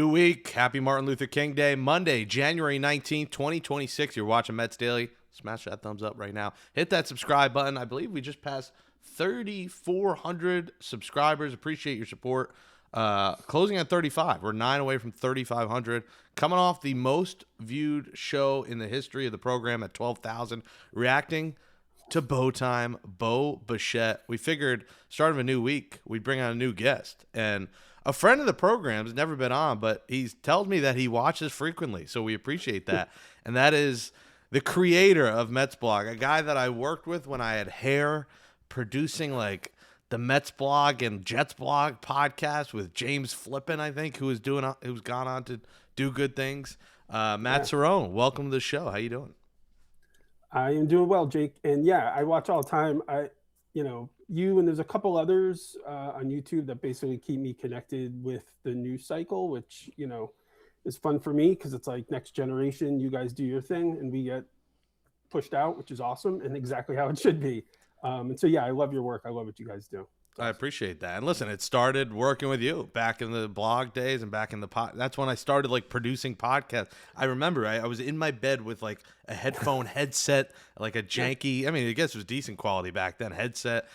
New week. Happy Martin Luther King Day. Monday, January 19th, 2026. You're watching Mets Daily. Smash that thumbs up right now. Hit that subscribe button. I believe we just passed 3,400 subscribers. Appreciate your support. Closing at 35. We're 9 away from 3,500. Coming off the most viewed show in the history of the program at 12,000. Reacting to Bo Time, Bo Bichette. We figured, start of a new week, we'd bring on a new guest. And a friend of the program has never been on, but he tells me that he watches frequently, so we appreciate that. And that is the creator of Mets Blog, a guy that I worked with when I had hair, producing like the Mets Blog and Jets Blog podcast with James Flippin, I think, who's gone on to do good things. Matt CERRONE, welcome to the show. How you doing? I am doing well, Jake. And yeah, I watch all the time. You and there's a couple others on YouTube that basically keep me connected with the news cycle, which, is fun for me because it's like next generation, you guys do your thing and we get pushed out, which is awesome and exactly how it should be. And so, yeah, I love your work. I love what you guys do. I appreciate that. And listen, it started working with you back in the blog days and back in the that's when I started like producing podcasts. I remember I was in my bed with like a headphone headset, like a janky, I mean, I guess it was decent quality back then, headset,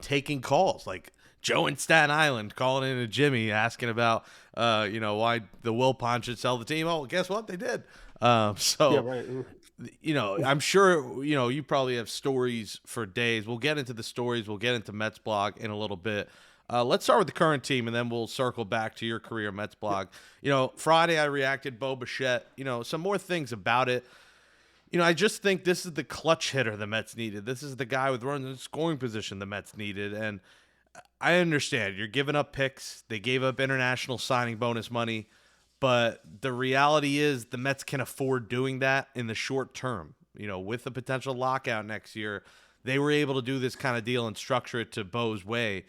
taking calls like Joe in Staten Island calling in to Jimmy asking about, why the Willpon should sell the team. Oh, guess what? They did. Yeah, right. I'm sure, you probably have stories for days. We'll get into the stories. We'll get into Mets Blog in a little bit. Let's start with the current team, and then we'll circle back to your career Mets Blog. Friday I reacted, Bo Bichette, some more things about it. I just think this is the clutch hitter the Mets needed. This is the guy with runs in scoring position the Mets needed. And I understand you're giving up picks. They gave up international signing bonus money. But the reality is the Mets can afford doing that in the short term. With the potential lockout next year, they were able to do this kind of deal and structure it to Bo's way.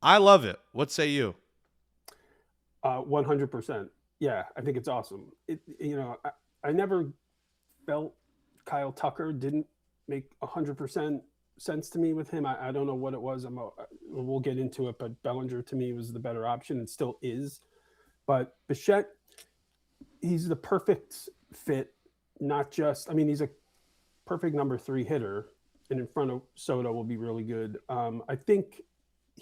I love it. What say you? 100%. Yeah, I think it's awesome. I never felt Kyle Tucker didn't make 100% sense to me with him. I don't know what it was. We'll get into it, but Bellinger to me was the better option and still is. But Bichette, he's the perfect fit, not just, he's a perfect number 3 hitter, and in front of Soto will be really good. I think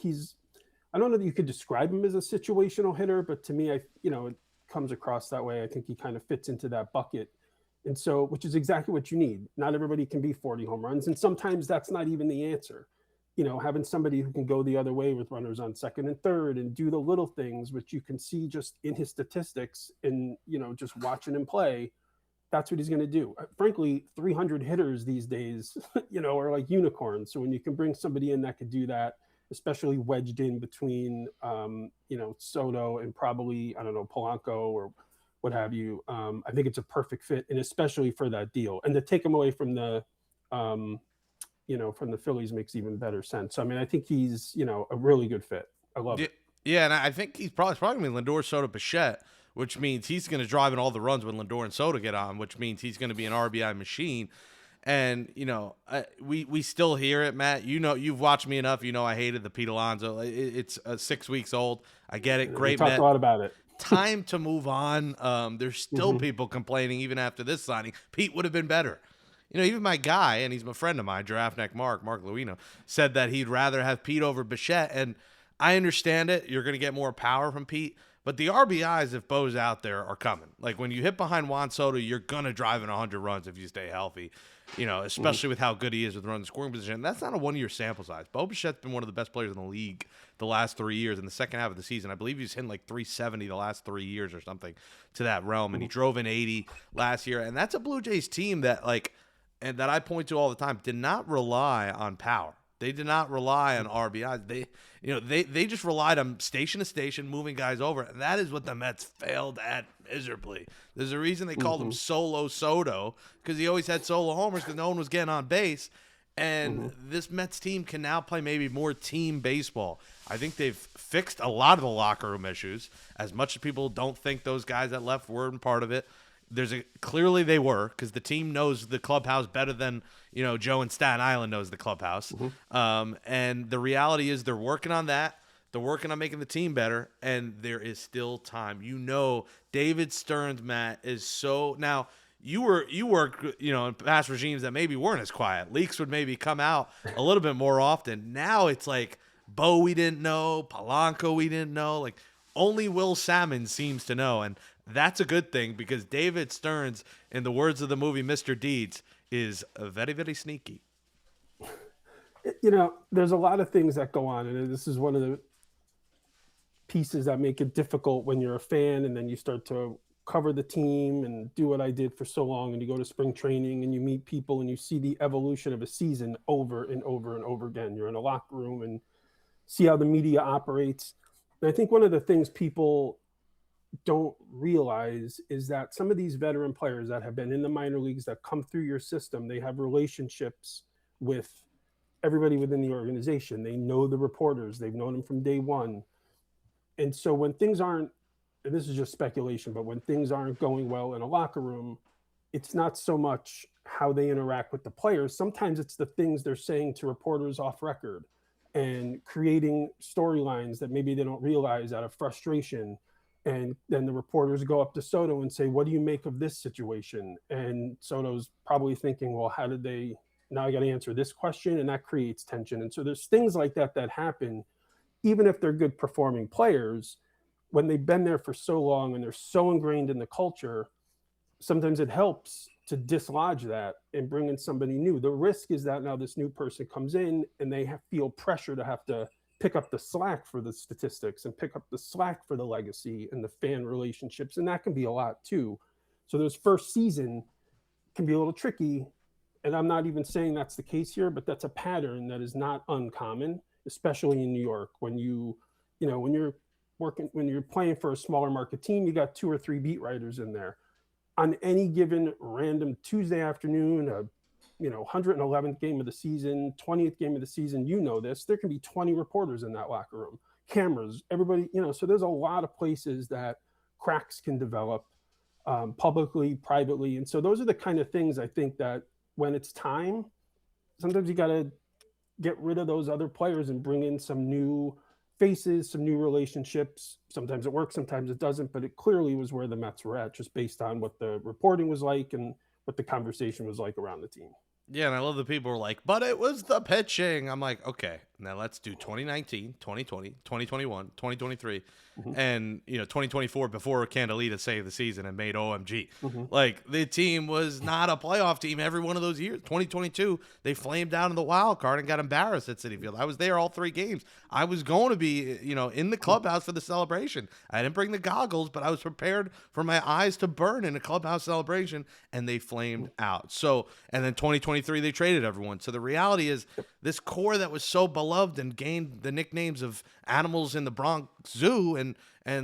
I don't know that you could describe him as a situational hitter, but to me, it comes across that way. I think he kind of fits into that bucket. And so, which is exactly what you need. Not everybody can be 40 home runs. And sometimes that's not even the answer. Having somebody who can go the other way with runners on second and third and do the little things, which you can see just in his statistics and, just watching him play, that's what he's going to do. Frankly, 300 hitters these days, are like unicorns. So when you can bring somebody in that could do that, especially wedged in between, Soto and probably, Polanco or what have you, I think it's a perfect fit, and especially for that deal. And to take him away from the, from the Phillies makes even better sense. So, I think he's, a really good fit. I love it. Yeah, and I think he's probably going to be Lindor, Soto, Bichette, which means he's going to drive in all the runs when Lindor and Soto get on, which means he's going to be an RBI machine. And, we still hear it, Matt. You've watched me enough. I hated the Pete Alonso. It's 6 weeks old. I get it. Great. We talked a lot about it. Time to move on. There's still people complaining even after this signing. Pete would have been better. Even my guy, and he's a friend of mine, Giraffe Neck Mark Luino, said that he'd rather have Pete over Bichette. And I understand it. You're going to get more power from Pete. But the RBIs, if Bo's out there, are coming. Like when you hit behind Juan Soto, you're going to drive in 100 runs if you stay healthy. Especially with how good he is with running the scoring position. That's not a one-year sample size. Bo Bichette's been one of the best players in the league the last 3 years. In the second half of the season, I believe he's hitting like 370 the last 3 years or something to that realm. And he drove in 80 last year. And that's a Blue Jays team that and that I point to all the time, did not rely on power. They did not rely on RBIs. They just relied on station to station, moving guys over. And that is what the Mets failed at miserably. There's a reason they called him Solo Soto, because he always had solo homers because no one was getting on base. And this Mets team can now play maybe more team baseball. I think they've fixed a lot of the locker room issues. As much as people don't think those guys that left were part of it, clearly they were, because the team knows the clubhouse better than Joe in Staten Island knows the clubhouse. And the reality is they're working on that. They're working on making the team better, and there is still time. You know, David Stearns, Matt, is so now. You worked, in past regimes that maybe weren't as quiet. Leaks would maybe come out a little bit more often. Now it's like Bo we didn't know, Polanco we didn't know. Like only Will Salmon seems to know, and that's a good thing because David Stearns, in the words of the movie Mr. Deeds, is very, very sneaky. There's a lot of things that go on, and this is one of the pieces that make it difficult when you're a fan and then you start to cover the team and do what I did for so long, and you go to spring training and you meet people and you see the evolution of a season over and over and over again. You're in a locker room and see how the media operates. And I think one of the things people don't realize is that some of these veteran players that have been in the minor leagues that come through your system, they have relationships with everybody within the organization. They know the reporters, they've known them from day one. And so when things aren't, and this is just speculation, but when things aren't going well in a locker room, it's not so much how they interact with the players. Sometimes it's the things they're saying to reporters off record and creating storylines that maybe they don't realize out of frustration. And then the reporters go up to Soto and say, what do you make of this situation? And Soto's probably thinking, well, now I got to answer this question. And that creates tension. And so there's things like that happen, even if they're good performing players. When they've been there for so long and they're so ingrained in the culture, sometimes it helps to dislodge that and bring in somebody new. The risk is that now this new person comes in and they feel pressure to have to pick up the slack for the statistics and pick up the slack for the legacy and the fan relationships. And that can be a lot too. So those first season can be a little tricky. And I'm not even saying that's the case here, but that's a pattern that is not uncommon, especially in New York. When when you're playing for a smaller market team, you got 2 or 3 beat writers in there. On any given random Tuesday afternoon, 111th game of the season, 20th game of the season, this, there can be 20 reporters in that locker room, cameras, everybody, so there's a lot of places that cracks can develop publicly, privately. And so those are the kind of things I think that when it's time, sometimes you got to get rid of those other players and bring in some new faces, some new relationships. Sometimes it works, sometimes it doesn't, but it clearly was where the Mets were at, just based on what the reporting was like and what the conversation was like around the team. Yeah, and I love that people are like, but it was the pitching. I'm like, okay, now let's do 2019, 2020, 2021, 2023, and 2024 before Candelita saved the season and made OMG. Like, the team was not a playoff team every one of those years. 2022, they flamed out in the wild card and got embarrassed at Citi Field. I was there all 3 games. I was going to be, in the clubhouse for the celebration. I didn't bring the goggles, but I was prepared for my eyes to burn in a clubhouse celebration, and they flamed out. So, and then 2023, they traded everyone. So the reality is, this core that was so beloved and gained the nicknames of animals in the Bronx Zoo and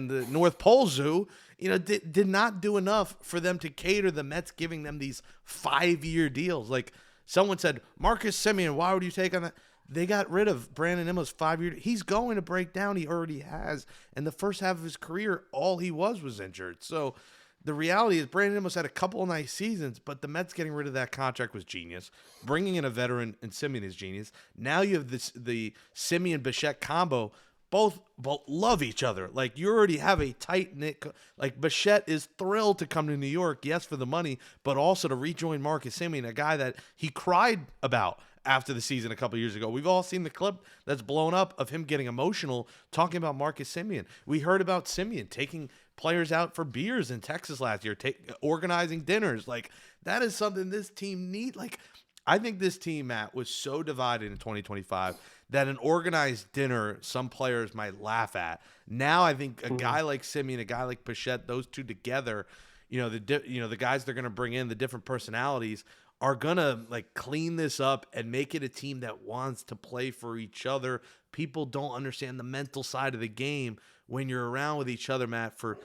the North Pole Zoo, did not do enough for them to cater the Mets giving them these 5-year deals. Like someone said, Marcus Semien, why would you take on that? They got rid of Brandon Nimmo's 5-year. He's going to break down. He already has. And the first half of his career, all he was injured. So the reality is Brandon Nimmo's had a couple of nice seasons, but the Mets getting rid of that contract was genius. Bringing in a veteran and Semien is genius. Now you have the Semien Bichette combo. Both love each other. Like, you already have a tight-knit. Like, Bichette is thrilled to come to New York, yes, for the money, but also to rejoin Marcus Semien, a guy that he cried about after the season a couple years ago. We've all seen the clip that's blown up of him getting emotional talking about Marcus Semien. We heard about Semien taking players out for beers in Texas last year, organizing dinners. Like, that is something this team needs. Like, I think this team, Matt, was so divided in 2025 that an organized dinner some players might laugh at. Now I think a guy like Semien, a guy like Bichette, those two together, the guys they're going to bring in, the different personalities, are going to like clean this up and make it a team that wants to play for each other. People don't understand the mental side of the game when you're around with each other, Matt, for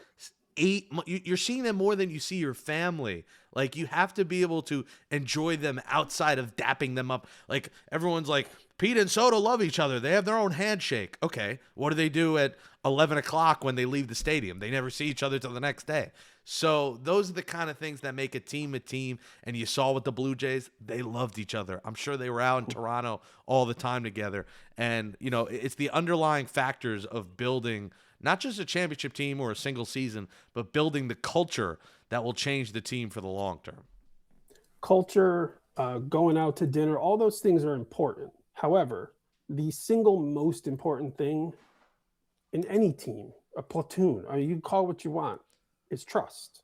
you're seeing them more than you see your family. Like, you have to be able to enjoy them outside of dapping them up. Like, everyone's like, Pete and Soto love each other. They have their own handshake. Okay, what do they do at 11 o'clock when they leave the stadium? They never see each other till the next day. So those are the kind of things that make a team. And you saw with the Blue Jays, they loved each other. I'm sure they were out in Toronto all the time together. And, you know, it's the underlying factors of building not just a championship team or a single season, but building the culture that will change the team for the long term. Culture, going out to dinner, all those things are important. However, the single most important thing in any team, a platoon, or you call it what you want, is trust.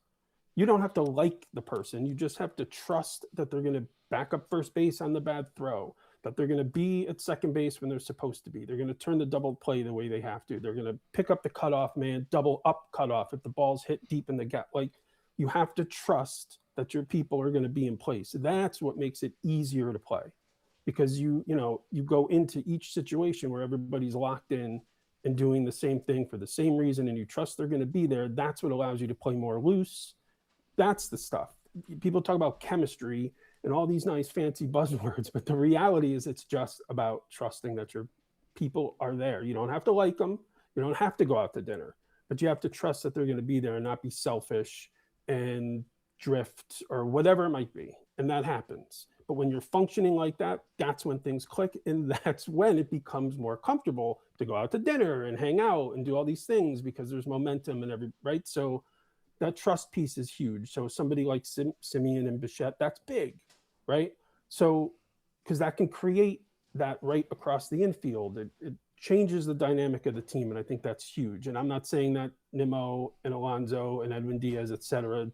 You don't have to like the person. You just have to trust that they're going to back up first base on the bad throw, that they're going to be at second base when they're supposed to be. They're going to turn the double play the way they have to. They're going to pick up the cutoff man, double up cutoff if the ball's hit deep in the gap. Like, you have to trust that your people are going to be in place. That's what makes it easier to play, because you go into each situation where everybody's locked in and doing the same thing for the same reason, and you trust they're going to be there. That's what allows you to play more loose. That's the stuff. People talk about chemistry and all these nice fancy buzzwords, but the reality is it's just about trusting that your people are there. You don't have to like them. You don't have to go out to dinner, but you have to trust that they're going to be there and not be selfish and drift or whatever it might be. And that happens. But when you're functioning like that, that's when things click, and that's when it becomes more comfortable to go out to dinner and hang out and do all these things, because there's momentum and right? So that trust piece is huge. So somebody like Simeon and Bichette, that's big, right? So, because that can create that right across the infield. It changes the dynamic of the team, and I think that's huge. And I'm not saying that Nimmo and Alonso and Edwin Diaz, et cetera,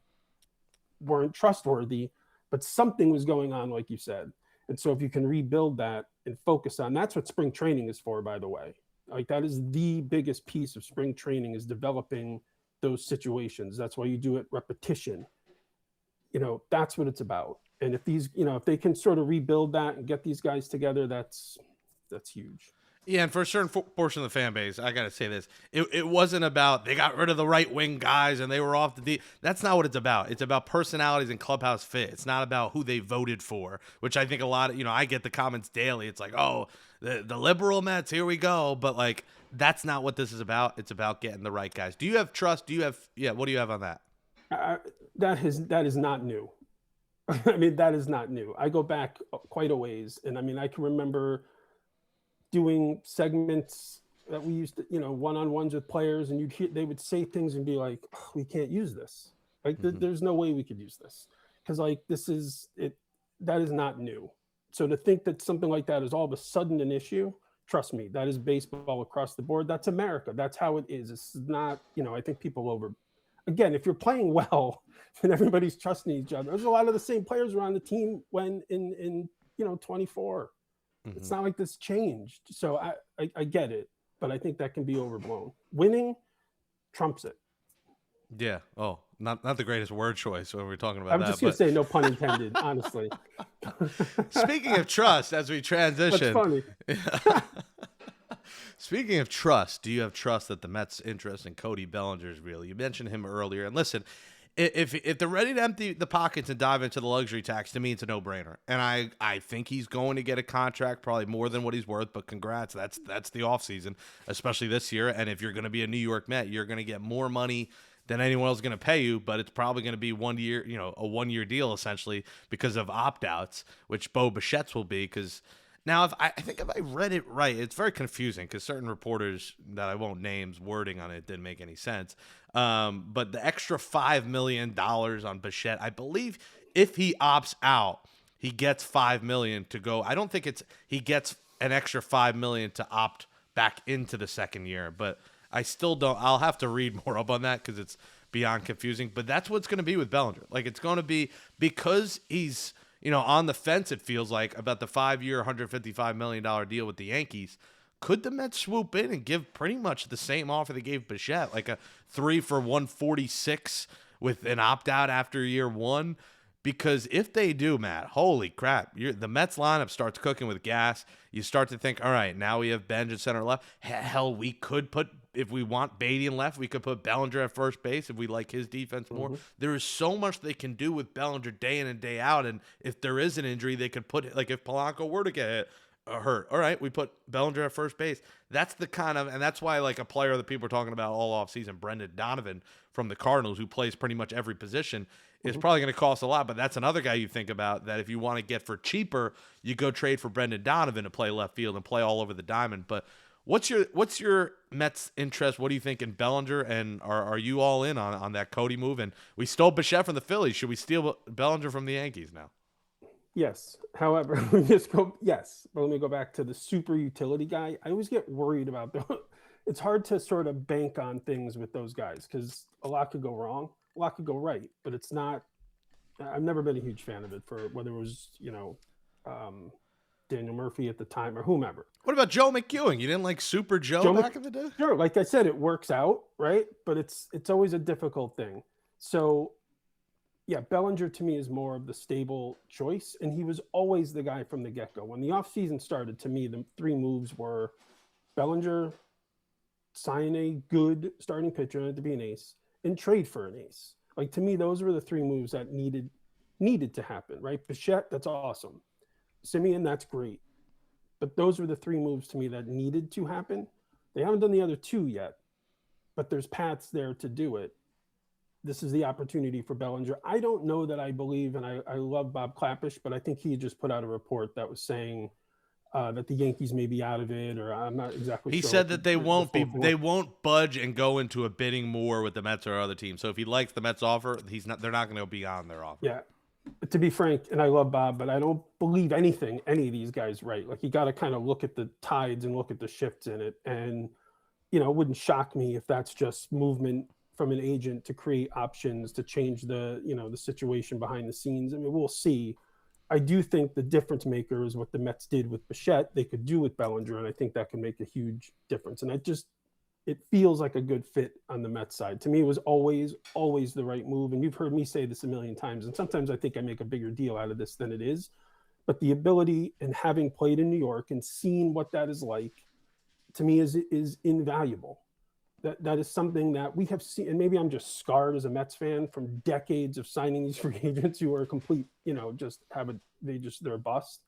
weren't trustworthy, but something was going on, like you said. And so if you can rebuild that and focus on, that's what spring training is for, by the way. Like, that is the biggest piece of spring training, is developing those situations. That's why you do it repetition. You know, that's what it's about. And if these, if they can sort of rebuild that and get these guys together, that's huge. Yeah, and for a certain portion of the fan base, I got to say this. It wasn't about they got rid of the right-wing guys and they were off the That's not what it's about. It's about personalities and clubhouse fit. It's not about who they voted for, which I think a lot of, I get the comments daily. It's like, oh, the liberal Mets, here we go. But, like, that's not what this is about. It's about getting the right guys. Do you have trust? What do you have on that? That is not new. I mean, that is not new. I go back quite a ways. And, I mean, I can remember doing segments that we used to, one-on-ones with players, and they would say things and be like, oh, we can't use this. Like, there's no way we could use this. Because, like, this is it. That is not new. So to think that something like that is all of a sudden an issue, trust me, that is baseball across the board. That's America. That's how it is. It's not, I think people again, if you're playing well and everybody's trusting each other, there's a lot of the same players around the team when in 24. It's not like this changed. So I get it, but I think that can be overblown. Winning trumps it. Yeah. Oh, not the greatest word choice when we're talking about I'm just going to say no pun intended, honestly. Speaking of trust, as we transition. That's funny. Speaking of trust, do you have trust that the Mets' interest in Cody Bellinger is real? You mentioned him earlier. And listen, if they're ready to empty the pockets and dive into the luxury tax, to me, it's a no-brainer. And I think he's going to get a contract, probably more than what he's worth, but congrats. That's the offseason, especially this year. And if you're going to be a New York Met, you're going to get more money than anyone else is going to pay you, but it's probably going to be 1 year, a 1 year deal essentially because of opt-outs, which Bo Bichette's will be. Because now, I think if I read it right, it's very confusing because certain reporters that I won't name's wording on it didn't make any sense. But the extra $5 million on Bichette, I believe if he opts out, he gets $5 million to go. I don't think he gets an extra $5 million to opt back into the second year, but I still don't. I'll have to read more up on that because it's beyond confusing. But that's what's going to be with Bellinger. Like, it's going to be because he's on the fence. It feels like about the 5-year, $155 million deal with the Yankees. Could the Mets swoop in and give pretty much the same offer they gave Bichette, like a 3 for $146 with an opt out after year one? Because if they do, Matt, holy crap, the Mets lineup starts cooking with gas. You start to think, all right, now we have Benj at center left. Hell, we could put if we want Beatty in left, we could put Bellinger at first base if we like his defense more. There is so much they can do with Bellinger day in and day out, and if there is an injury, they could put like if Polanco were to get hurt, all right, we put Bellinger at first base. That's the kind of, and that's why like a player that people are talking about all offseason, Brendan Donovan from the Cardinals, who plays pretty much every position, is probably going to cost a lot. But that's another guy you think about that if you want to get for cheaper, you go trade for Brendan Donovan to play left field and play all over the diamond. But what's your Mets interest? What do you think in Bellinger? And are you all in on that Cody move? And we stole Bichette from the Phillies. Should we steal Bellinger from the Yankees now? Yes. However, yes. But let me go back to the super utility guy. I always get worried about it's hard to sort of bank on things with those guys because a lot could go wrong, a lot could go right, but it's not. I've never been a huge fan of it for whether it was Daniel Murphy at the time or whomever. What about Joe McEwing? You didn't like Super Joe back in the day? Sure, like I said, it works out, right? But it's always a difficult thing. So. Yeah, Bellinger to me is more of the stable choice, and he was always the guy from the get-go. When the offseason started, to me, the three moves were Bellinger, sign a good starting pitcher to be an ace, and trade for an ace. Like, to me, those were the three moves that needed to happen, right? Bichette, that's awesome. Simeon, that's great. But those were the three moves to me that needed to happen. They haven't done the other two yet, but there's paths there to do it. This is the opportunity for Bellinger. I don't know that I believe, and I love Bob Klapisch, but I think he just put out a report that was saying that the Yankees may be out of it, or I'm not exactly sure. He said that they won't budge and go into a bidding war with the Mets or other teams. So if he likes the Mets offer, they're not going to go beyond their offer. Yeah. But to be frank, and I love Bob, but I don't believe any of these guys right. Like, you got to kind of look at the tides and look at the shifts in it. And, it wouldn't shock me if that's just movement from an agent to create options to change the situation behind the scenes. I mean, we'll see. I do think the difference maker is what the Mets did with Bichette, they could do with Bellinger, and I think that can make a huge difference. And it feels like a good fit on the Mets side. To me, it was always the right move. And you've heard me say this a million times, and sometimes I think I make a bigger deal out of this than it is. But the ability and having played in New York and seen what that is like, to me, is invaluable. That is something that we have seen, and maybe I'm just scarred as a Mets fan from decades of signing these free agents who are complete, they're a bust.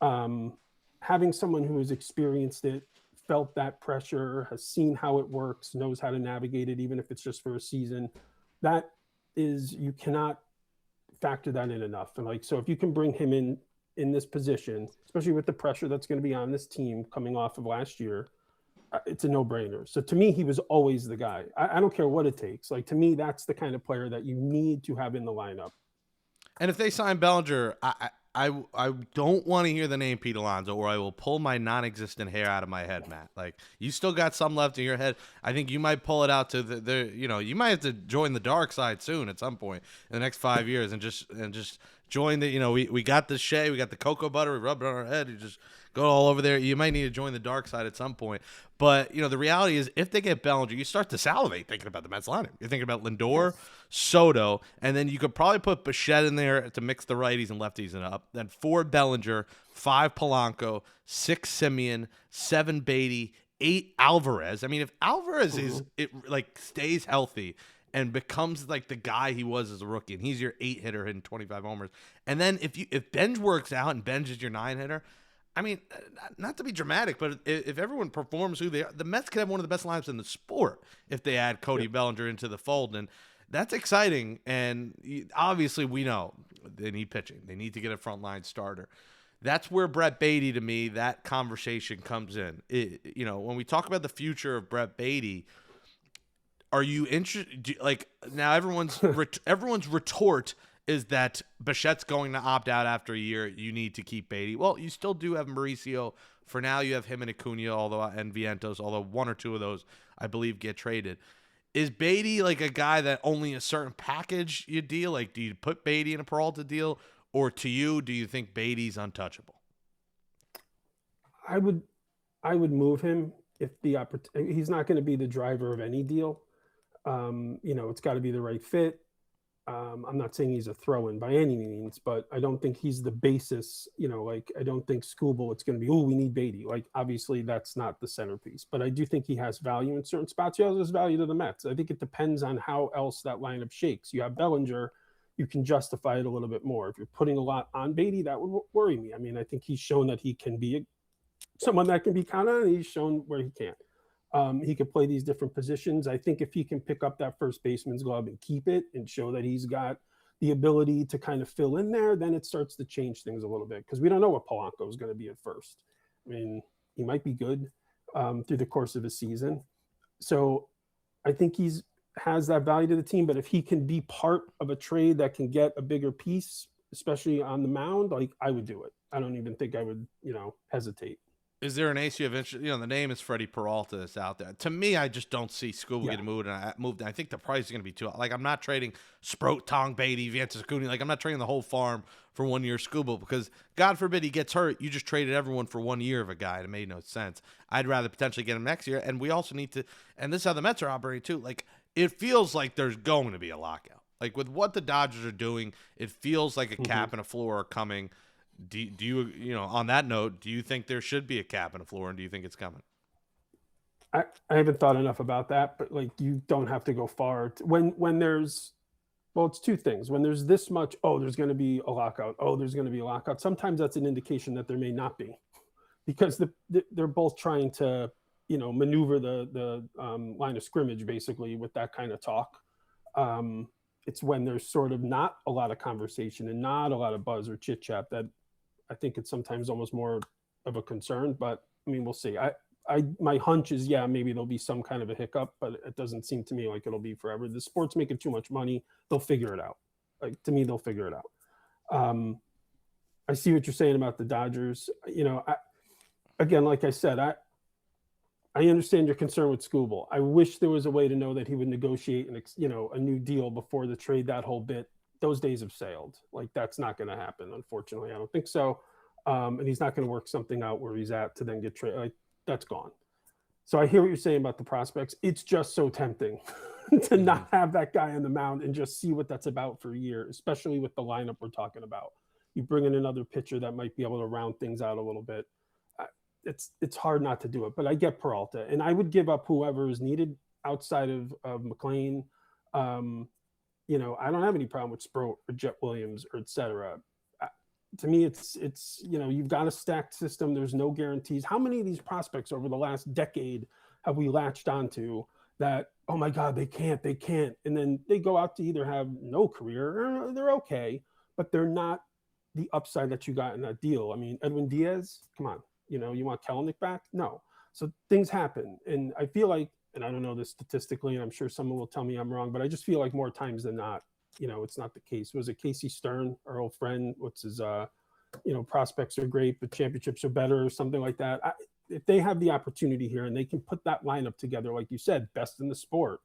Having someone who has experienced it, felt that pressure, has seen how it works, knows how to navigate it, even if it's just for a season, you cannot factor that in enough. And so if you can bring him in this position, especially with the pressure that's going to be on this team coming off of last year, it's a no-brainer. So to me, he was always the guy. I don't care what it takes. Like, to me, that's the kind of player that you need to have in the lineup. And if they sign Bellinger, I don't want to hear the name Pete Alonso, or I will pull my non-existent hair out of my head, Matt. Like, you still got some left in your head. I think you might pull it out to you might have to join the dark side soon at some point in the next 5 years and just join the, we got the shea, we got the cocoa butter, we rub it on our head, you just go all over there. You might need to join the dark side at some point. But, the reality is, if they get Bellinger, you start to salivate thinking about the Mets lineup. You're thinking about Lindor, Soto, and then you could probably put Bichette in there to mix the righties and lefties up. Then 4 Bellinger, 5 Polanco, 6 Simeon, 7 Beatty, 8 Alvarez. I mean, if Alvarez stays healthy and becomes like the guy he was as a rookie, and he's your 8 hitter hitting 25 homers, and then if Benj works out and Benj is your 9 hitter, I mean, not to be dramatic, but if everyone performs who they are, the Mets could have one of the best lineups in the sport if they add Cody Bellinger into the fold. And that's exciting. And obviously, we know they need pitching. They need to get a frontline starter. That's where Brett Beatty, to me, that conversation comes in. When we talk about the future of Brett Beatty, are you interested? Like, now everyone's retort is that Bichette's going to opt out after a year. You need to keep Beatty. Well, you still do have Mauricio. For now, you have him and Acuna, and Vientos, although 1 or 2 of those, I believe, get traded. Is Beatty like a guy that only a certain package you deal? Like, do you put Beatty in a Peralta deal? Or to you, do you think Beatty's untouchable? I would move him if the opportunity. He's not going to be the driver of any deal. It's got to be the right fit. I'm not saying he's a throw-in by any means, but I don't think he's the basis. Like I don't think Scooble, it's going to be, oh, we need Beatty. Like obviously that's not the centerpiece, but I do think he has value in certain spots. He also has value to the Mets. I think it depends on how else that lineup shakes. You have Bellinger, you can justify it a little bit more. If you're putting a lot on Beatty, that would worry me. I mean, I think he's shown that he can be someone that can be counted on, and he's shown where he can't. He could play these different positions. I think if he can pick up that first baseman's glove and keep it and show that he's got the ability to kind of fill in there, then it starts to change things a little bit, because we don't know what Polanco is going to be at first. I mean, he might be good through the course of a season. So I think has that value to the team, but if he can be part of a trade that can get a bigger piece, especially on the mound, like I would do it. I don't even think I would, hesitate. Is there an ace you have interest? The name is Freddie Peralta that's out there. To me, I just don't see Scooble getting moved. And I think the price is going to be too. Like, I'm not trading Sproat, Tong, Beatty, Vincent Acuna. Like, I'm not trading the whole farm for 1 year Scooble, because God forbid he gets hurt. You just traded everyone for 1 year of a guy. It made no sense. I'd rather potentially get him next year. And we also need to. And this is how the Mets are operating too. Like, it feels like there's going to be a lockout. Like, with what the Dodgers are doing, it feels like a cap and a floor are coming. Do you, on that note, do you think there should be a cap and a floor, and do you think it's coming? I haven't thought enough about that, but like, you don't have to go far. When there's, well, it's two things. When there's this much, oh, there's going to be a lockout. Oh, there's going to be a lockout. Sometimes that's an indication that there may not be, because they're both trying to, maneuver the line of scrimmage, basically, with that kind of talk. It's when there's sort of not a lot of conversation and not a lot of buzz or chit chat that I think it's sometimes almost more of a concern. But I mean, we'll see. My hunch is, maybe there'll be some kind of a hiccup, but it doesn't seem to me like it'll be forever. The sport's making too much money. They'll figure it out. Like, to me, they'll figure it out. I see what you're saying about the Dodgers. Again, like I said, I understand your concern with Scooble. I wish there was a way to know that he would negotiate a new deal before the trade, that whole bit. Those days have sailed. Like, that's not going to happen, unfortunately. I don't think so. And he's not going to work something out where he's at to then get traded. Like, that's gone. So I hear what you're saying about the prospects. It's just so tempting to not have that guy on the mound and just see what that's about for a year, especially with the lineup we're talking about. You bring in another pitcher that might be able to round things out a little bit. It's hard not to do it, but I get Peralta, and I would give up whoever is needed outside of McLean. I don't have any problem with Sproat or Jet Williams or et cetera. To me, it's you've got a stacked system. There's no guarantees. How many of these prospects over the last decade have we latched onto that, oh my God, they can't, and then they go out to either have no career or they're okay, but they're not the upside that you got in that deal. I mean, Edwin Diaz, come on. You want Kelenic back? No. So things happen. And I feel like, and I don't know this statistically, and I'm sure someone will tell me I'm wrong, but I just feel like more times than not, it's not the case. Was it Casey Stern, our old friend? What's his, prospects are great, but championships are better, or something like that. If they have the opportunity here and they can put that lineup together, like you said, best in the sport,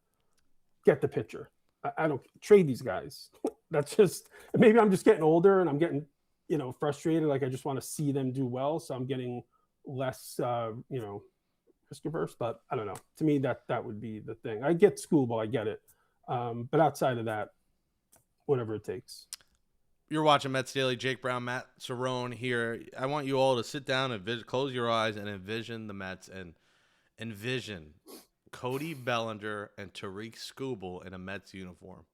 get the pitcher. I don't trade these guys. That's just, maybe I'm just getting older and I'm getting, frustrated. Like, I just want to see them do well. So I'm getting less, risk averse, but I don't know. To me, that would be the thing. I get Scooble, I get it. But outside of that, whatever it takes. You're watching Mets Daily. Jake Brown, Matt Cerrone here. I want you all to sit down and close your eyes and envision the Mets and envision Cody Bellinger and Tariq Skubal in a Mets uniform.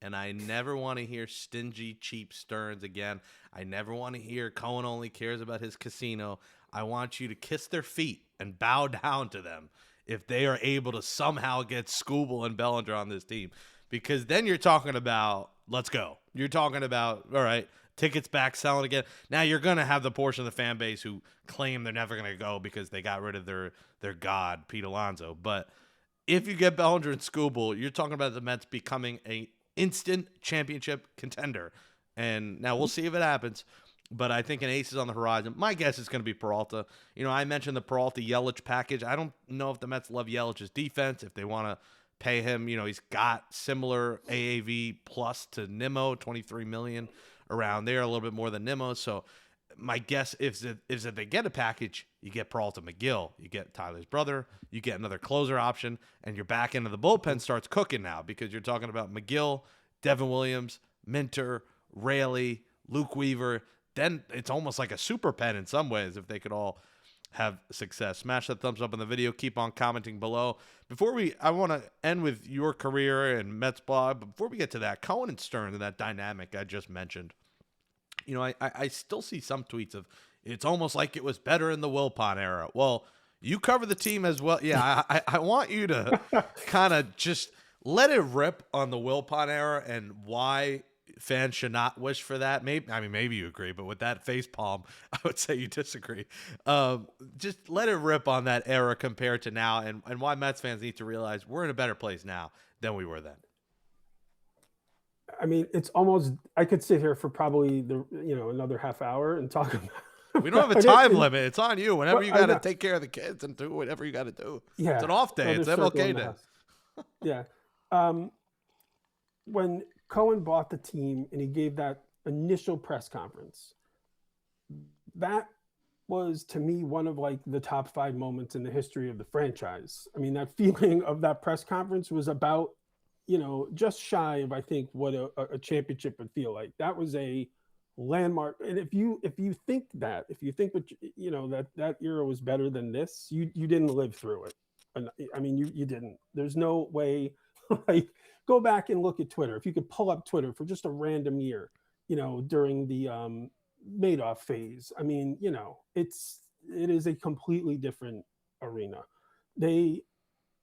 And I never want to hear stingy, cheap Stearns again. I never want to hear Cohen only cares about his casino. I want you to kiss their feet and bow down to them if they are able to somehow get Skubal and Bellinger on this team. Because then you're talking about, let's go. You're talking about, all right, tickets back, selling again. Now you're going to have the portion of the fan base who claim they're never going to go because they got rid of their god, Pete Alonso. But if you get Bellinger and Skubal, you're talking about the Mets becoming a instant championship contender. And now we'll see if it happens. But I think an ace is on the horizon. My guess is going to be Peralta. I mentioned the Peralta-Yelich package. I don't know if the Mets love Yelich's defense, if they want to pay him. He's got similar AAV plus to Nimmo, $23 million around there, a little bit more than Nimmo. So my guess is that they get a package, you get Peralta McGill, you get Tyler's brother, you get another closer option, and your back end of the bullpen starts cooking now because you're talking about McGill Devin Williams, Minter, Raley, Luke Weaver. Then it's almost like a super pen in some ways if they could all have success. Smash that thumbs up on the video. Keep on commenting below. I want to end with your career and Mets blog. But before we get to that, Cohen and Stern and that dynamic I just mentioned. You know, I still see some tweets of it's almost like it was better in the Willpon era. Well, you cover the team as well. Yeah, I want you to kind of just let it rip on the Willpon era and why fans should not wish for that. Maybe you agree, but with that face palm, I would say you disagree. Just let it rip on that era compared to now, and why Mets fans need to realize we're in a better place now than we were then. I mean, it's almost, I could sit here for probably another half hour and talk about. We don't have a time limit. It's on you. Whenever you got to take care of the kids and do whatever you got to do. Yeah. It's an off day. It's MLK Day. Yeah. When Cohen bought the team and he gave that initial press conference, that was, to me, one of like the top 5 moments in the history of the franchise. I mean, that feeling of that press conference was about, just shy of, I think, what a championship would feel like. That was a landmark. And if you think that that era was better than this, you didn't live through it. And I mean, you didn't. There's no way. Like, go back and look at Twitter. If you could pull up Twitter for just a random year, during the Madoff phase. I mean, it is a completely different arena. They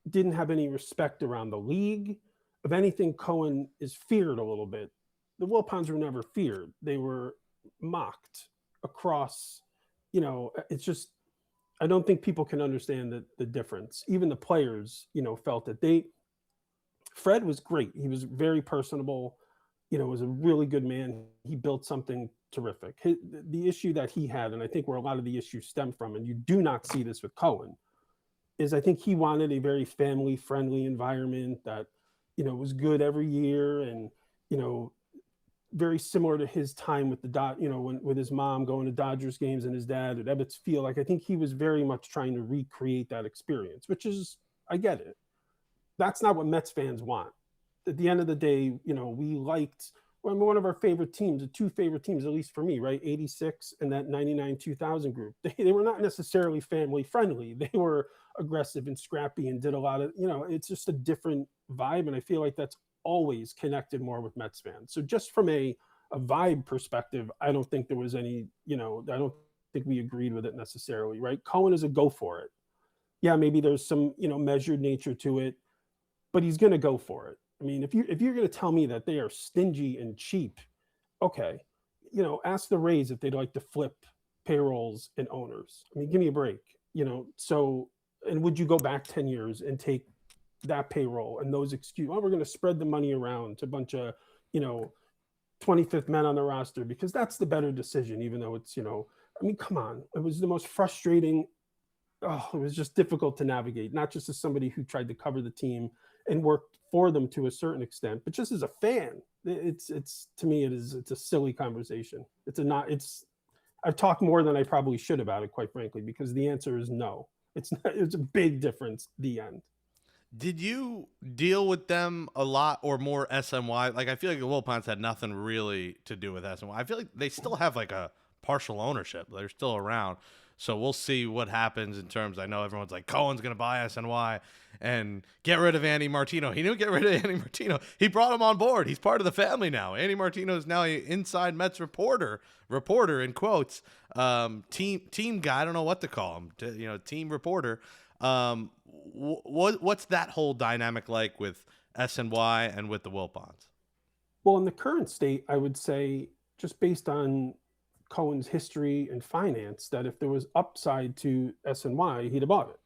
didn't have any respect around the league. If anything, Cohen is feared a little bit. The Willpons were never feared. They were mocked across, it's just, I don't think people can understand the difference. Even the players, felt that Fred was great. He was very personable, was a really good man. He built something terrific. The issue that he had, and I think where a lot of the issues stem from, and you do not see this with Cohen, is I think he wanted a very family-friendly environment that, was good every year and, very similar to his time with with his mom going to Dodgers games and his dad at Ebbets Field. Like, I think he was very much trying to recreate that experience, which is, I get it. That's not what Mets fans want. At the end of the day, we liked one of our favorite teams, the 2 favorite teams, at least for me, right? 86 and that 99-2000 group. They were not necessarily family friendly. They were aggressive and scrappy and did a lot of, it's just a different vibe. And I feel like that's always connected more with Mets fans. So just from a vibe perspective, I don't think there was any, I don't think we agreed with it necessarily, right? Cohen is a go for it. Yeah, maybe there's some, measured nature to it, but he's going to go for it. I mean, if you're going to tell me that they are stingy and cheap, okay, ask the Rays if they'd like to flip payrolls and owners. I mean, give me a break, So, and would you go back 10 years and take that payroll and those excuses? Well, we're going to spread the money around to a bunch of, 25th men on the roster because that's the better decision, even though it's, I mean, come on. It was the most frustrating. Oh, it was just difficult to navigate, not just as somebody who tried to cover the team and worked for them to a certain extent, but just as a fan. It's to me, it's a silly conversation. I've talked more than I probably should about it, quite frankly, because the answer is no. It's a big difference. The end. Did you deal with them a lot or more SNY? Like, I feel like the Willpons had nothing really to do with SNY. I feel like they still have like a partial ownership. They're still around. So we'll see what happens in terms. I know everyone's like, Cohen's going to buy SNY and get rid of Andy Martino. He didn't get rid of Andy Martino. He brought him on board. He's part of the family now. Andy Martino is now an inside Mets reporter in quotes, team guy. I don't know what to call him. Team reporter. What's that whole dynamic like with SNY and with the Willpons? Well, in the current state, I would say, just based on Cohen's history and finance, that if there was upside to SNY, he'd have bought it.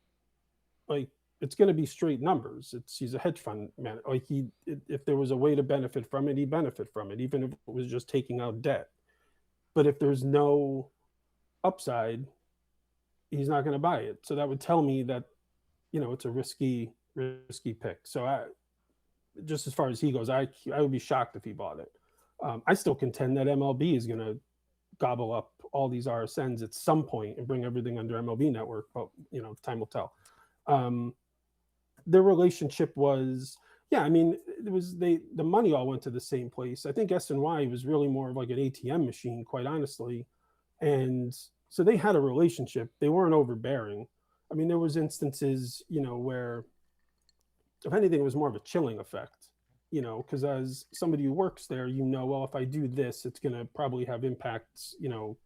Like, it's going to be straight numbers. He's a hedge fund man. Like, if there was a way to benefit from it, he'd benefit from it, even if it was just taking out debt. But if there's no upside, he's not going to buy it. So that would tell me that, it's a risky pick. So just as far as he goes, I would be shocked if he bought it. I still contend that MLB is going to gobble up all these RSNs at some point and bring everything under MLB Network. But, time will tell. Their relationship was, Yeah, I mean, the money all went to the same place. I think SNY was really more of like an ATM machine, quite honestly. And so they had a relationship. They weren't overbearing. I mean, there was instances, where if anything, it was more of a chilling effect, because as somebody who works there, well, if I do this, it's going to probably have impacts,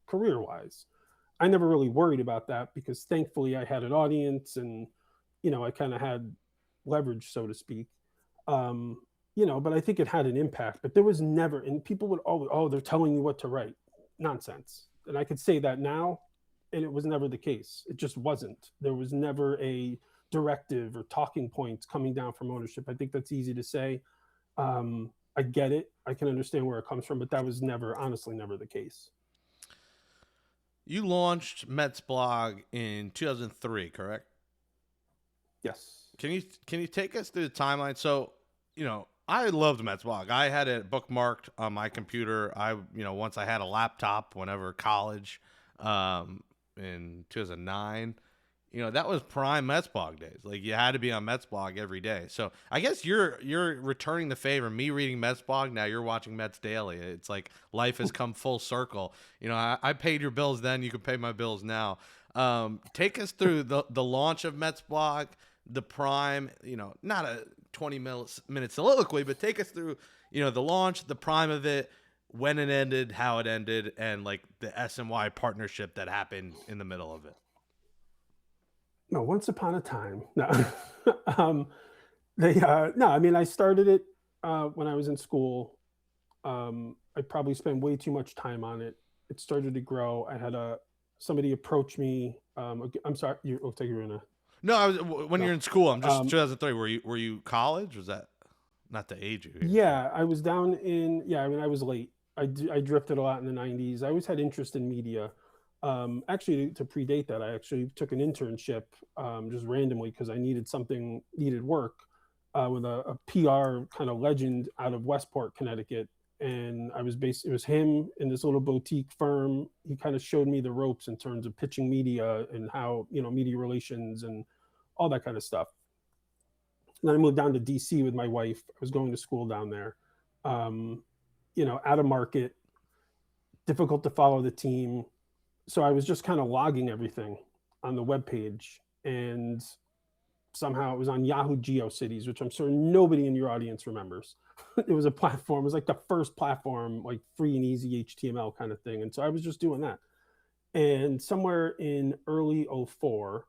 career wise. I never really worried about that because thankfully I had an audience and, I kind of had leverage, so to speak. Um, but I think it had an impact, but there was never, and people would always, oh, they're telling you what to write. Nonsense. And I could say that now, and it was never the case. It just wasn't. There was never a directive or talking points coming down from ownership. I think that's easy to say. I get it. I can understand where it comes from, but that was never, honestly, never the case. You launched Mets blog in 2003, correct? Yes. Can you take us through the timeline? So, I loved Mets blog. I had it bookmarked on my computer. Once I had a laptop, whenever college, in 2009, that was prime Mets blog days. Like you had to be on Mets blog every day. So I guess you're returning the favor. Me reading Mets blog, now you're watching Mets Daily. It's like life has come full circle. I paid your bills then. You can pay my bills now. Take us through the launch of Mets blog, the prime. Not a 20-minute soliloquy, but take us through the launch, the prime of it, when it ended, how it ended, and like the SNY partnership that happened in the middle of it. No, once upon a time. No, no. I mean, I started it when I was in school. I probably spent way too much time on it. It started to grow. I had somebody approach me. I'm sorry. Looks like you're in a. No, when No. you're in school. I'm just 2003. Were you college? Was that not the age? Yeah, I was down in. Yeah, I mean, I was late. I drifted a lot in the '90s. I always had interest in media. Actually, to predate that, I actually took an internship just randomly because I needed work with a PR kind of legend out of Westport, Connecticut. And it was him in this little boutique firm. He kind of showed me the ropes in terms of pitching media and how, media relations and all that kind of stuff. And then I moved down to DC with my wife. I was going to school down there. Out of market, difficult to follow the team. So I was just kind of logging everything on the webpage, and somehow it was on Yahoo GeoCities, which I'm sure nobody in your audience remembers. It was a platform. It was like the first platform, like free and easy HTML kind of thing. And so I was just doing that. And somewhere in early 04,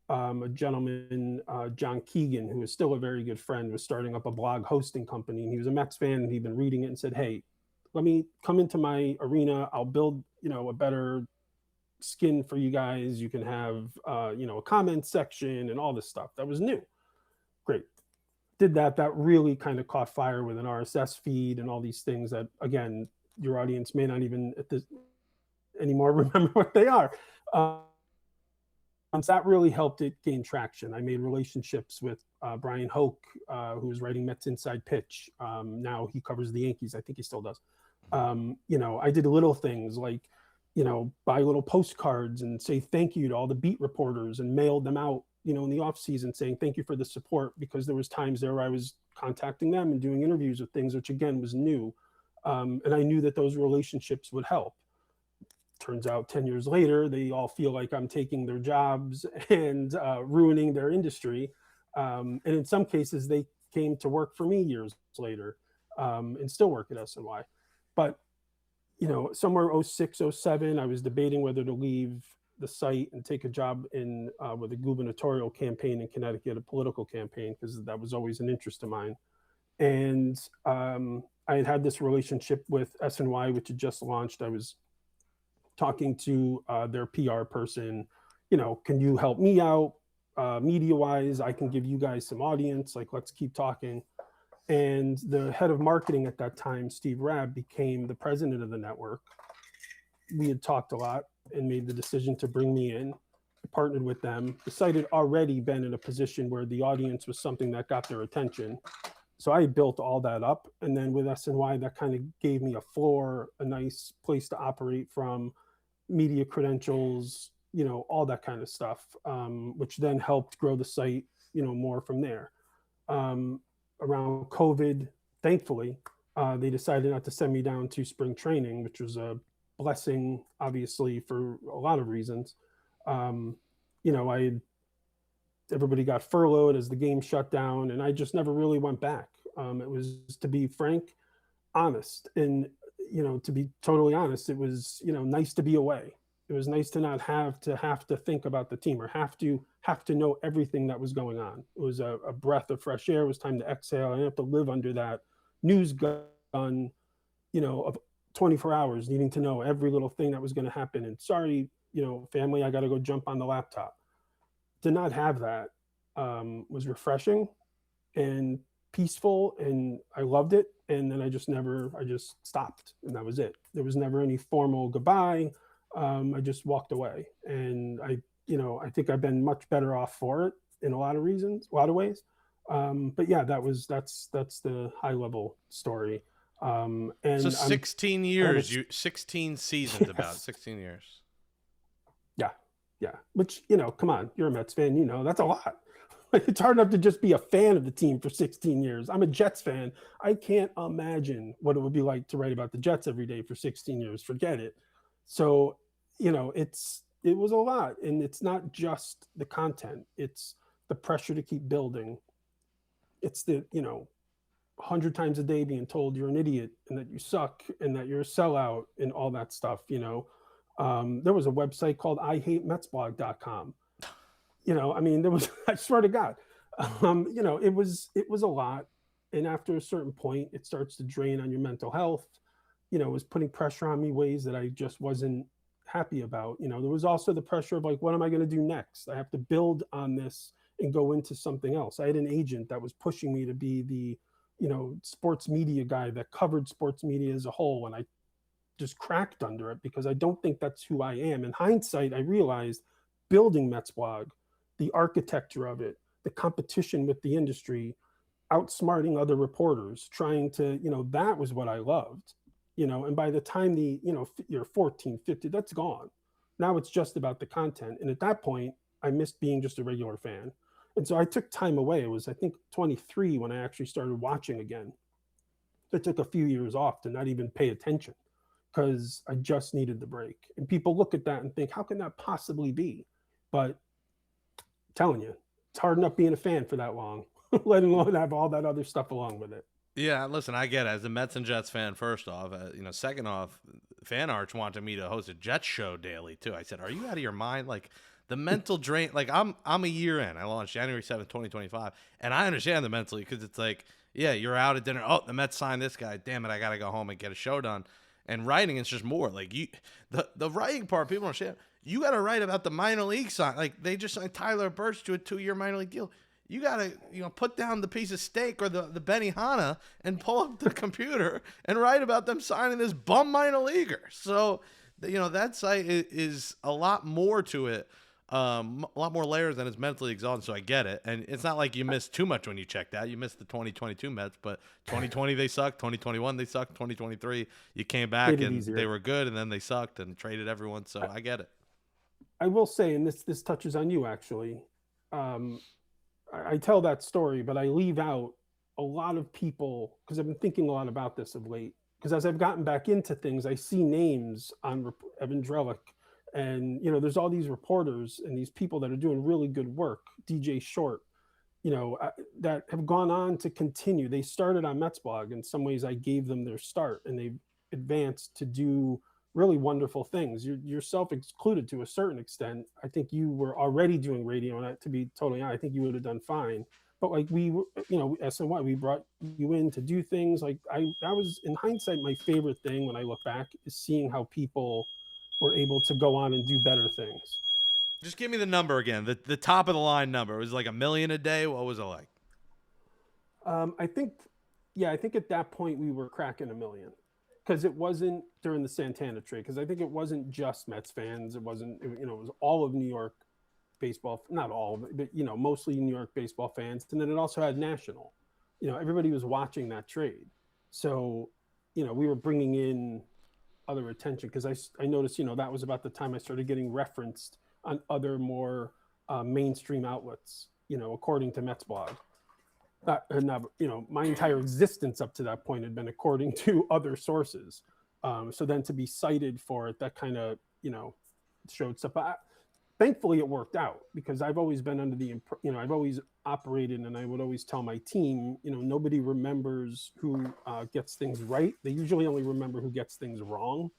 a gentleman, John Keegan, who is still a very good friend, was starting up a blog hosting company. And he was a Mets fan, and he'd been reading it and said, hey, let me come into my arena. I'll build, a better skin for you guys. You can have a comment section and all this stuff. That was new. Great. Did that really kind of caught fire with an RSS feed and all these things that, again, your audience may not even at this anymore remember what they are. So that really helped it gain traction. I made relationships with Brian Hoke, who was writing Mets Inside Pitch. Now he covers the Yankees. I think he still does. I did little things like buy little postcards and say thank you to all the beat reporters and mailed them out, in the off season saying thank you for the support, because there was times there where I was contacting them and doing interviews with things, which again was new. And I knew that those relationships would help. Turns out 10 years later, they all feel like I'm taking their jobs and ruining their industry. And in some cases, they came to work for me years later and still work at SNY. But somewhere 06, 07, I was debating whether to leave the site and take a job with a gubernatorial campaign in Connecticut, a political campaign, because that was always an interest of mine. And I had this relationship with SNY, which had just launched. I was talking to their PR person, can you help me out media-wise? I can give you guys some audience. Like, let's keep talking. And the head of marketing at that time, Steve Rabb, became the president of the network. We had talked a lot and made the decision to bring me in. I partnered with them. The site had already been in a position where the audience was something that got their attention. So I built all that up. And then with SNY, that kind of gave me a floor, a nice place to operate from, media credentials, all that kind of stuff, which then helped grow the site, more from there. around COVID, thankfully, they decided not to send me down to spring training, which was a blessing, obviously, for a lot of reasons. You know, everybody got furloughed as the game shut down, and I just never really went back. It was, to be frank, honest, and to be totally honest, it was nice to be away. It was nice to not have to think about the team or have to know everything that was going on. It was a breath of fresh air. It was time to exhale. I didn't have to live under that news gun, of 24 hours, needing to know every little thing that was going to happen. And sorry, family, I got to go jump on the laptop. To not have that was refreshing and peaceful, and I loved it. And then I just stopped, and that was it. There was never any formal goodbye. I just walked away, and I think I've been much better off for it in a lot of ways. But yeah, that's the high level story. And so 16 years, 16 seasons, yes. about 16 years. Yeah. Which, come on, you're a Mets fan, that's a lot. It's hard enough to just be a fan of the team for 16 years. I'm a Jets fan. I can't imagine what it would be like to write about the Jets every day for 16 years. Forget it. So, it was a lot. And it's not just the content. It's the pressure to keep building. It's the, 100 times a day being told you're an idiot and that you suck and that you're a sellout and all that stuff. There was a website called IHateMetsblog.com. There was, I swear to God, it was a lot. And after a certain point, it starts to drain on your mental health. It was putting pressure on me ways that I just wasn't happy about. There was also the pressure of like, what am I going to do next? I have to build on this and go into something else. I had an agent that was pushing me to be the, sports media guy that covered sports media as a whole. And I just cracked under it because I don't think that's who I am. In hindsight, I realized building Metsblog, the architecture of it, the competition with the industry, outsmarting other reporters, trying to, that was what I loved, and by the time you're 14, 50, that's gone. Now it's just about the content. And at that point, I missed being just a regular fan. And so I took time away. It was, I think, 23 when I actually started watching again. So I took a few years off to not even pay attention because I just needed the break. And people look at that and think, how can that possibly be? But I'm telling you, it's hard enough being a fan for that long, let alone have all that other stuff along with it. Yeah, listen, I get it. As a Mets and Jets fan, first off, second off, Fan Arch wanted me to host a Jets show daily too. I said, "Are you out of your mind?" Like the mental drain. Like I'm a year in. I launched January 7th, 2025, and I understand the mentally because it's like, yeah, you're out at dinner. Oh, the Mets signed this guy. Damn it, I gotta go home and get a show done. And writing, it's just more like the writing part. People don't understand. You got to write about the minor league sign. Like they just signed Tyler Birch to a 2-year minor league deal. You got to, put down the piece of steak or the Benihana and pull up the computer and write about them signing this bum minor leaguer. So, that site is a lot more to it, a lot more layers than it's mentally exhausting. So I get it. And it's not like you missed too much when you checked out. You missed the 2022 Mets, but 2020 they sucked. 2021 they sucked. 2023 you came back and they were good, and then they sucked and traded everyone. So I get it. I will say, and this touches on you actually. I tell that story, but I leave out a lot of people because I've been thinking a lot about this of late. Because as I've gotten back into things, I see names on Evan Drellick, and there's all these reporters and these people that are doing really good work. DJ Short, that have gone on to continue. They started on Metsblog. In some ways, I gave them their start, and they've advanced to do really wonderful things. Yourself excluded to a certain extent. I think you were already doing radio, and to be totally honest, I think you would have done fine. But like SNY, we brought you in to do things. Like that was, in hindsight, my favorite thing when I look back is seeing how people were able to go on and do better things. Just give me the number again. The top of the line number. It was like $1 million a day. What was it like? I think at that point we were cracking $1 million. Because it wasn't during the Santana trade. Because I think it wasn't just Mets fans. It wasn't, it was all of New York baseball. Not all, but mostly New York baseball fans. And then it also had national. Everybody was watching that trade. So, we were bringing in other attention. Because I noticed, that was about the time I started getting referenced on other more mainstream outlets. According to Metsblog. my entire existence up to that point had been according to other sources. So then to be cited for it, that kind of, showed stuff. But thankfully it worked out, because I've always been under the, I've always operated, and I would always tell my team, nobody remembers who gets things right. They usually only remember who gets things wrong.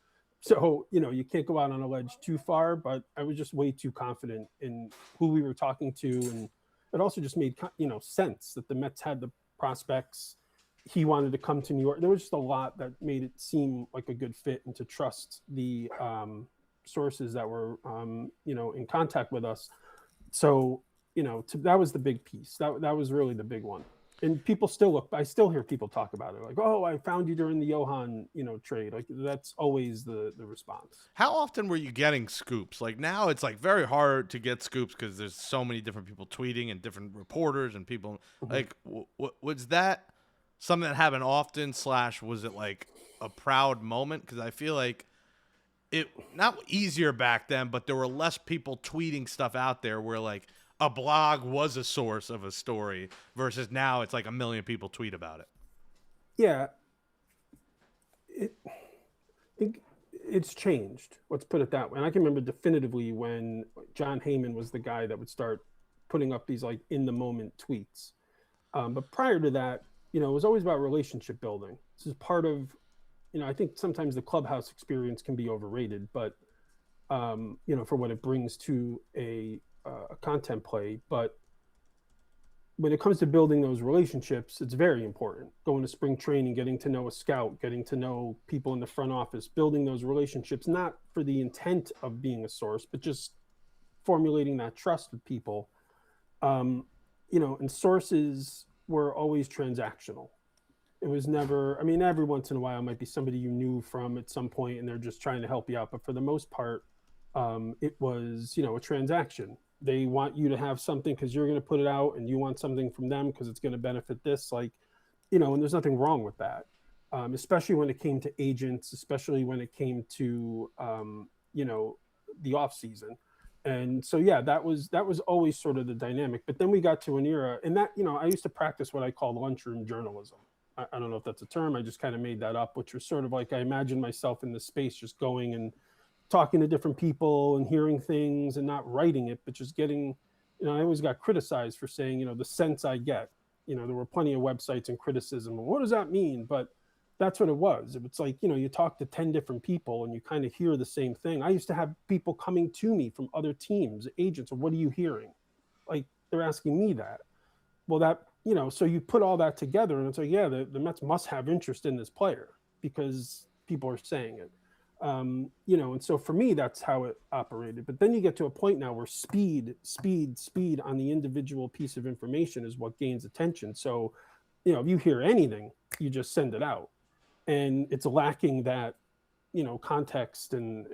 So, you can't go out on a ledge too far, but I was just way too confident in who we were talking to. And it also just made, sense that the Mets had the prospects. He wanted to come to New York. There was just a lot that made it seem like a good fit, and to trust the sources that were, in contact with us. So, that was the big piece. That was really the big one. And people I still hear people talk about it. Like, oh, I found you during the Johan, trade. Like, that's always the response. How often were you getting scoops? Like, now it's like very hard to get scoops because there's so many different people tweeting and different reporters and people. Mm-hmm. Like, was that something that happened often, / was it like a proud moment? Because I feel like it not easier back then, but there were less people tweeting stuff out there where like a blog was a source of a story versus now it's like a million people tweet about it. Yeah. I think it's changed. Let's put it that way. And I can remember definitively when John Heyman was the guy that would start putting up these like in the moment tweets. But prior to that, it was always about relationship building. This is part of, I think sometimes the Clubhouse experience can be overrated, but, for what it brings to a content play. But when it comes to building those relationships, it's very important. Going to spring training, getting to know a scout, getting to know people in the front office, building those relationships, not for the intent of being a source, but just formulating that trust with people. And sources were always transactional. It was never, every once in a while it might be somebody you knew from at some point and they're just trying to help you out. But for the most part, it was, a transaction. They want you to have something because you're going to put it out, and you want something from them because it's going to benefit this, and there's nothing wrong with that. Especially when it came to agents, especially when it came to, the off season. And so, yeah, that was always sort of the dynamic. But then we got to an era, and that, I used to practice what I call lunchroom journalism. I don't know if that's a term. I just kind of made that up, which was sort of like, I imagine myself in this space, just going and talking to different people and hearing things and not writing it, but just getting, I always got criticized for saying, the sense I get, there were plenty of websites and criticism. What does that mean? But that's what it was. It's like, you talk to 10 different people and you kind of hear the same thing. I used to have people coming to me from other teams, agents, or what are you hearing? Like, they're asking me that. Well, that, so you put all that together and it's like, yeah, the Mets must have interest in this player because people are saying it. And so for me, that's how it operated. But then you get to a point now where speed on the individual piece of information is what gains attention. So, if you hear anything, you just send it out, and it's lacking that, context and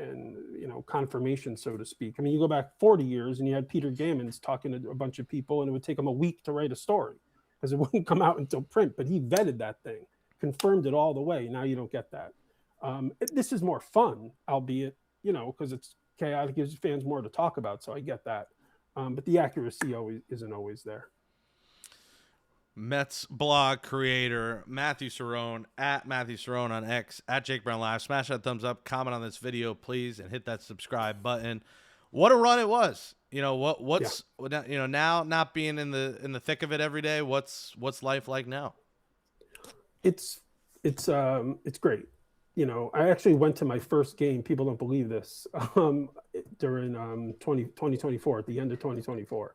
confirmation, so to speak. You go back 40 years and you had Peter Gammons talking to a bunch of people, and it would take him a week to write a story because it wouldn't come out until print, but he vetted that thing, confirmed it all the way. Now you don't get that. This is more fun, albeit, because it's chaotic, gives fans more to talk about. So I get that. But the accuracy isn't always there. Mets blog creator Matthew CERRONE, at Matthew CERRONE on X, at Jake Brown Live. Smash that thumbs up, comment on this video, please, and hit that subscribe button. What a run it was. Now not being in the thick of it every day. What's life like now? It's great. I actually went to my first game. People don't believe this. During 2024, at the end of 2024.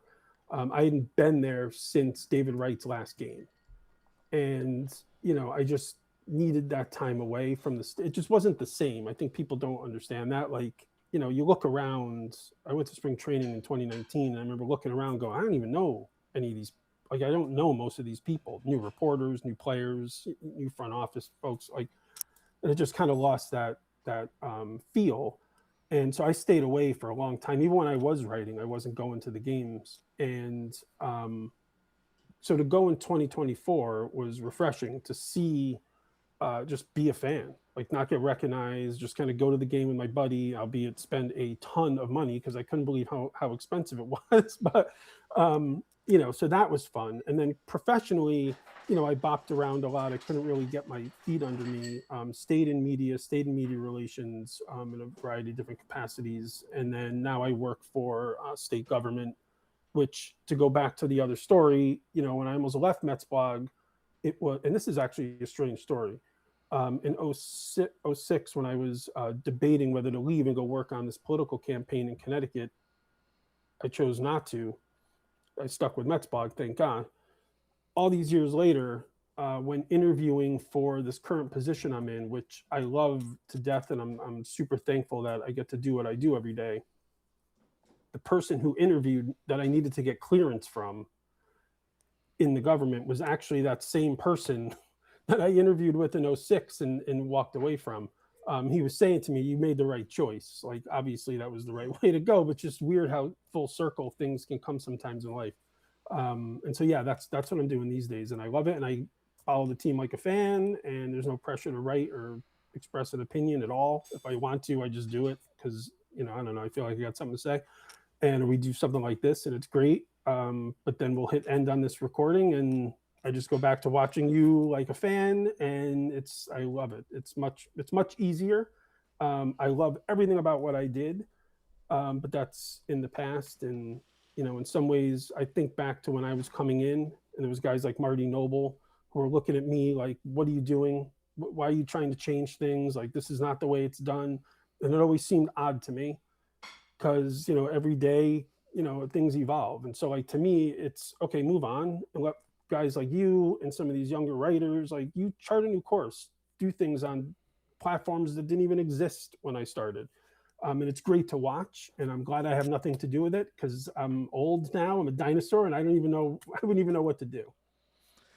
I hadn't been there since David Wright's last game. And, I just needed that time away from it just wasn't the same. I think people don't understand that. Like, you look around, I went to spring training in 2019, and I remember looking around going, I don't even know any of these. Like, I don't know most of these people, new reporters, new players, new front office folks, and it just kind of lost that feel. And so I stayed away for a long time. Even when I was writing, I wasn't going to the games. And so to go in 2024 was refreshing to see, just be a fan. like not get recognized, just kind of go to the game with my buddy, albeit spend a ton of money because I couldn't believe how expensive it was. But, you know, so that was fun. And then professionally, you know, I bopped around a lot. I couldn't really get my feet under me. Stayed in media relations in a variety of different capacities. And then now I work for state government, which, to go back to the other story, you know, when I almost left Mets blog, it was, and this is actually a strange story. In 06, when I was debating whether to leave and go work on this political campaign in Connecticut, I chose not to. I stuck with Mets blog, thank God. All these years later, when interviewing for this current position I'm in, which I love to death, and I'm super thankful that I get to do what I do every day, the person who interviewed that I needed to get clearance from in the government was actually that same person that I interviewed with in 06 and walked away from. He was saying to me, you made the right choice. Like, obviously that was the right way to go, but just weird how full circle things can come sometimes in life. And so, yeah, that's what I'm doing these days. And I love it. And I follow the team like a fan, and there's no pressure to write or express an opinion at all. If I want to, I just do it because, you know, I don't know, I feel like I got something to say. And we do something like this and it's great. But then we'll hit end on this recording and I just go back to watching you like a fan, and I love it. It's much easier. I love everything about what I did. But that's in the past. And, you know, in some ways I think back to when I was coming in and there was guys like Marty Noble who were looking at me like, what are you doing? Why are you trying to change things? Like, this is not the way it's done. And it always seemed odd to me because, you know, every day, you know, things evolve. And so, like, to me, it's okay, move on and let guys like you and some of these younger writers, like, you chart a new course, do things on platforms that didn't even exist when I started. And it's great to watch, and I'm glad I have nothing to do with it because I'm old now. I'm a dinosaur, and I wouldn't even know what to do.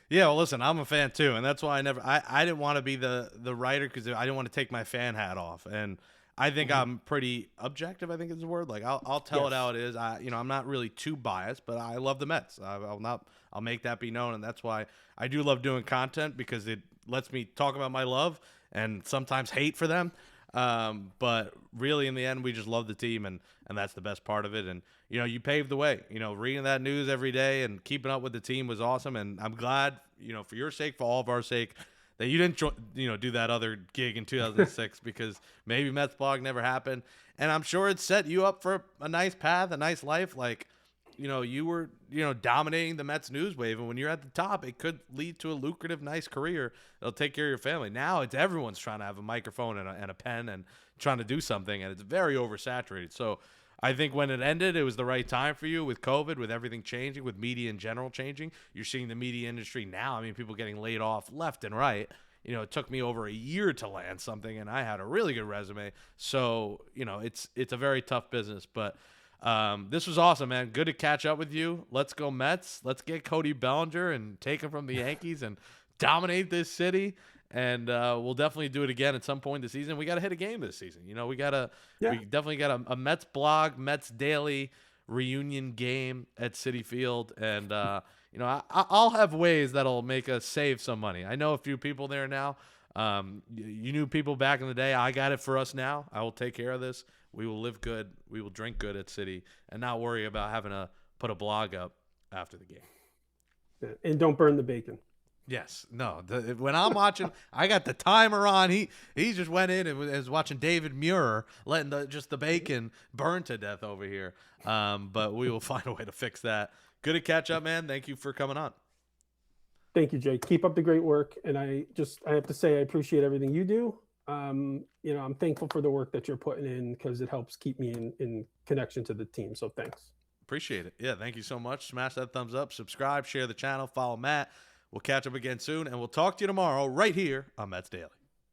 Yeah, well, listen, I'm a fan too, and that's why I didn't want to be the writer because I didn't want to take my fan hat off. And I think I'm pretty objective, I think is the word. Like, I'll tell it how it is. I'm not really too biased, but I love the Mets. I'll make that be known, and that's why I do love doing content, because it lets me talk about my love and sometimes hate for them. But really, in the end, we just love the team, and that's the best part of it. And, you know, you paved the way. You know, reading that news every day and keeping up with the team was awesome. And I'm glad, you know, for your sake, for all of our sake, that you didn't, do that other gig in 2006 because maybe Mets blog never happened. And I'm sure it set you up for a nice path, a nice life. Like, you know, you were, dominating the Mets news wave. And when you're at the top, it could lead to a lucrative, nice career. It'll take care of your family. Now it's everyone's trying to have a microphone and a pen and trying to do something. And it's very oversaturated. So I think when it ended, it was the right time for you with COVID, with everything changing, with media in general changing. You're seeing the media industry now. I mean, people getting laid off left and right. You know, it took me over a year to land something, and I had a really good resume. So, you know, it's a very tough business. But this was awesome, man. Good to catch up with you. Let's go Mets. Let's get Cody Bellinger and take him from the Yankees and dominate this city. And we'll definitely do it again at some point this season. We got to hit a game this season. You know, we definitely got a Mets blog, Mets Daily reunion game at Citi Field. And, I'll have ways that'll make us save some money. I know a few people there now. You knew people back in the day. I got it for us now. I will take care of this. We will live good. We will drink good at Citi and not worry about having to put a blog up after the game. And don't burn the bacon. Yes. No. When I'm watching, I got the timer on. He just went in and was watching David Muir letting the bacon burn to death over here. But we will find a way to fix that. Good to catch up, man. Thank you for coming on. Thank you, Jake. Keep up the great work. And I have to say, I appreciate everything you do. I'm thankful for the work that you're putting in because it helps keep me in connection to the team. So thanks. Appreciate it. Yeah. Thank you so much. Smash that thumbs up, subscribe, share the channel, follow Matt. We'll catch up again soon, and we'll talk to you tomorrow right here on Mets Daily.